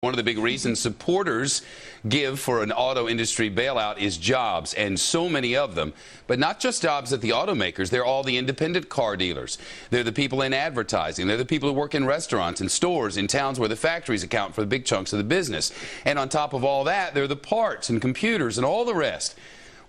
One of the big reasons supporters give for an auto industry bailout is jobs, and so many of them. But not just jobs at the automakers. They're all the independent car dealers. They're the people in advertising. They're the people who work in restaurants and stores in towns where the factories account for the big chunks of the business. And on top of all that, they're the parts and computers and all the rest.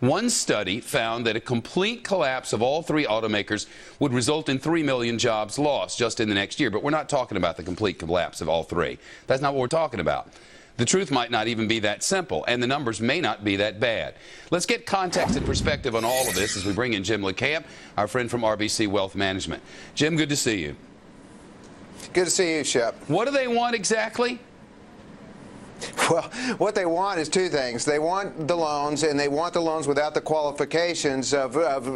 One study found that a complete collapse of all three automakers would result in 3 million jobs lost just in the next year. But we're not talking about the complete collapse of all three. That's not what we're talking about. The truth might not even be that simple, and the numbers may not be that bad. Let's get context and perspective on all of this as we bring in Jim Lacamp, our friend from RBC Wealth Management. Jim, good to see you. Good to see you, Shep. What do they want exactly? Well, what they want is two things. They want the loans, and they want the loans without the qualifications of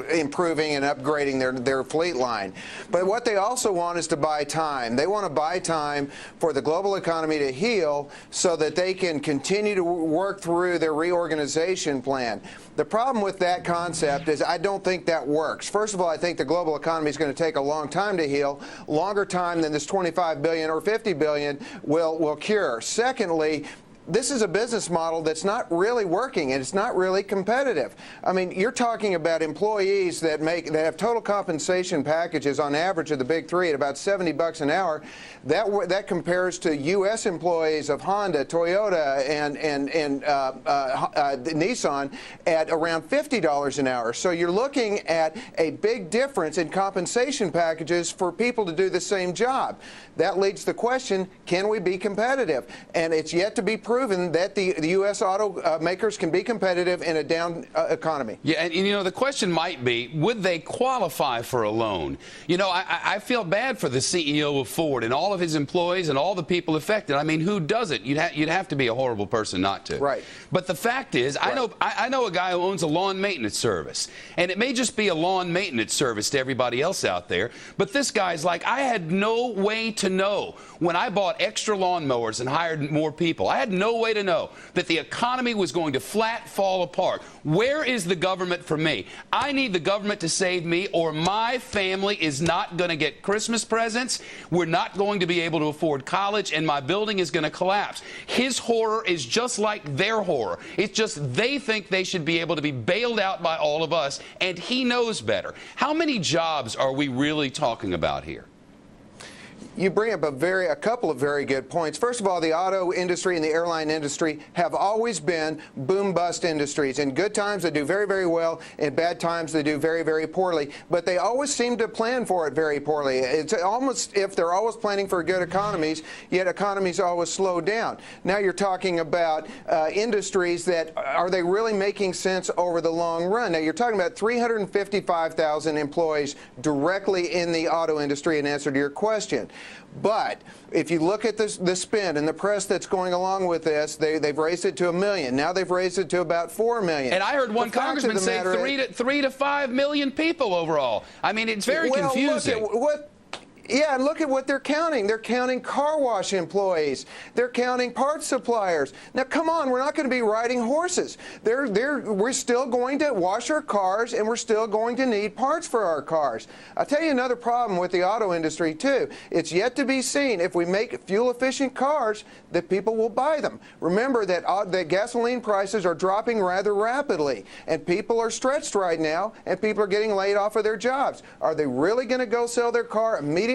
improving and upgrading their fleet line. But what they also want is to buy time. They want to buy time for the global economy to heal so that they can continue to work through their reorganization plan. The problem with that concept is I don't think that works. First of all, I think the global economy is going to take a long time to heal, longer time than this 25 billion or 50 billion will cure. Secondly, this is a business model that's not really working, and it's not really competitive. I mean, you're talking about employees that have total compensation packages on average of the big three at about $70 an hour. That compares to U.S. employees of Honda, Toyota, and Nissan at around $50 an hour. So you're looking at a big difference in compensation packages for people to do the same job. That leads to the question: can we be competitive? And it's yet to be proven that the U.S. automakers can be competitive in a down economy. Yeah, and you know, the question might be, would they qualify for a loan? You know, I feel bad for the CEO of Ford and all of his employees and all the people affected. I mean, who doesn't? You'd have to be a horrible person not to. Right. But the fact is, right. I know a guy who owns a lawn maintenance service, and it may just be a lawn maintenance service to everybody else out there, but this guy's like, I had no way to know when I bought extra lawnmowers and hired more people. I had no way to know that the economy was going to flat fall apart. Where is the government for me? I need the government to save me, or my family is not going to get Christmas presents. We're not going to be able to afford college, and my building is going to collapse. His horror is just like their horror. It's just they think they should be able to be bailed out by all of us, and he knows better. How many jobs are we really talking about here? You bring up a couple of very good points. First of all, the auto industry and the airline industry have always been boom-bust industries. In good times, they do very, very well. In bad times, they do very, very poorly. But they always seem to plan for it very poorly. It's almost if they're always planning for good economies, yet economies always slow down. Now you're talking about industries that, are they really making sense over the long run? Now you're talking about 355,000 employees directly in the auto industry, in answer to your question. But if you look at the spin and the press that's going along with this, they've raised it to 1 million. Now they've raised it to about 4 million. And I heard one congressman say 3 to 5 million people overall. I mean, it's very confusing. And look at what they're counting. They're counting car wash employees. They're counting parts suppliers. Now, come on, we're not going to be riding horses. We're still going to wash our cars, and we're still going to need parts for our cars. I'll tell you another problem with the auto industry, too. It's yet to be seen if we make fuel-efficient cars that people will buy them. Remember that the gasoline prices are dropping rather rapidly, and people are stretched right now, and people are getting laid off of their jobs. Are they really going to go sell their car immediately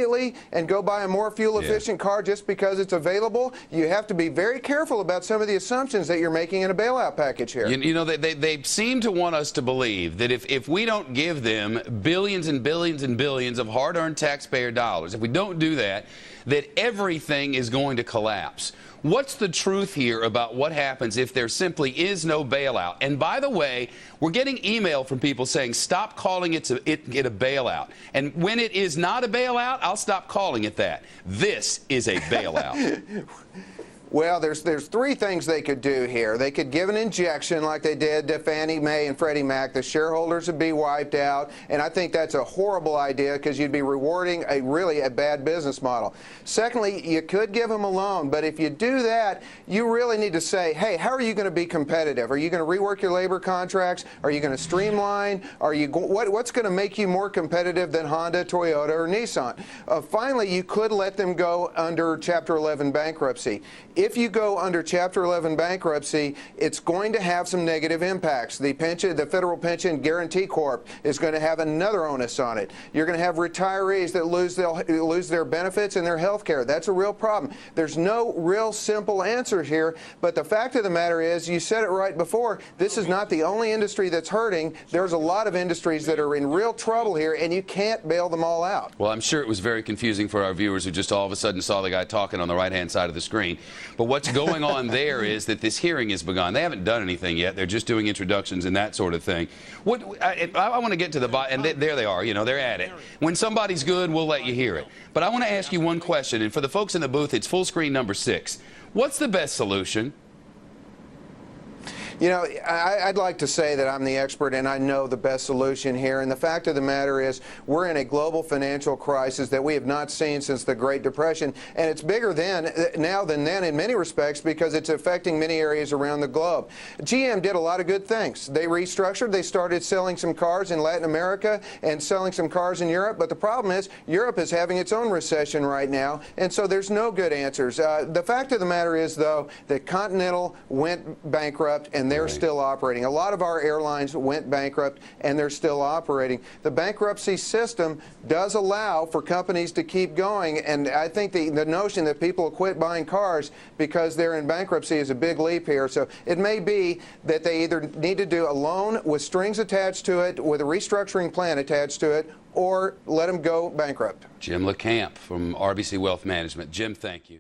and go buy a more fuel-efficient car just because it's available? You have to be very careful about some of the assumptions that you're making in a bailout package here. You know, they seem to want us to believe that if we don't give them billions and billions and billions of hard-earned taxpayer dollars, if we don't do that, that everything is going to collapse. What's the truth here about what happens if there simply is no bailout? And by the way, we're getting email from people saying, stop calling it a bailout. And when it is not a bailout, I'll stop calling it that. This is a bailout. Well, there's three things they could do here. They could give an injection like they did to Fannie Mae and Freddie Mac. The shareholders would be wiped out, and I think that's a horrible idea because you'd be rewarding really a bad business model. Secondly, you could give them a loan, but if you do that, you really need to say, hey, how are you going to be competitive? Are you going to rework your labor contracts? Are you going to streamline? What's going to make you more competitive than Honda, Toyota, or Nissan? Finally, you could let them go under Chapter 11 bankruptcy. if you go under Chapter 11 bankruptcy, it's going to have some negative impacts. The Federal Pension Guarantee Corp is going to have another onus on it. You're going to have retirees that lose their benefits and their health care. That's a real problem. There's no real simple answer here, but the fact of the matter is, you said it right before, this is not the only industry that's hurting. There's a lot of industries that are in real trouble here, and you can't bail them all out. Well, I'm sure it was very confusing for our viewers who just all of a sudden saw the guy talking on the right-hand side of the screen. But what's going on there is that this hearing has begun. They haven't done anything yet. They're just doing introductions and that sort of thing. I want to get to the bottom, and there they are. You know, they're at it. When somebody's good, we'll let you hear it. But I want to ask you one question, and for the folks in the booth, it's full screen number 6. What's the best solution? You know, I'd like to say that I'm the expert and I know the best solution here. And the fact of the matter is, we're in a global financial crisis that we have not seen since the Great Depression. And it's bigger now than then in many respects, because it's affecting many areas around the globe. GM did a lot of good things. They restructured. They started selling some cars in Latin America and selling some cars in Europe. But the problem is, Europe is having its own recession right now. And so there's no good answers. The fact of the matter is, though, that Continental went bankrupt and they're still operating. A lot of our airlines went bankrupt and they're still operating. The bankruptcy system does allow for companies to keep going, and I think the notion that people will quit buying cars because they're in bankruptcy is a big leap here. So it may be that they either need to do a loan with strings attached to it, with a restructuring plan attached to it, or let them go bankrupt. Jim Lacamp from RBC Wealth Management. Jim, thank you.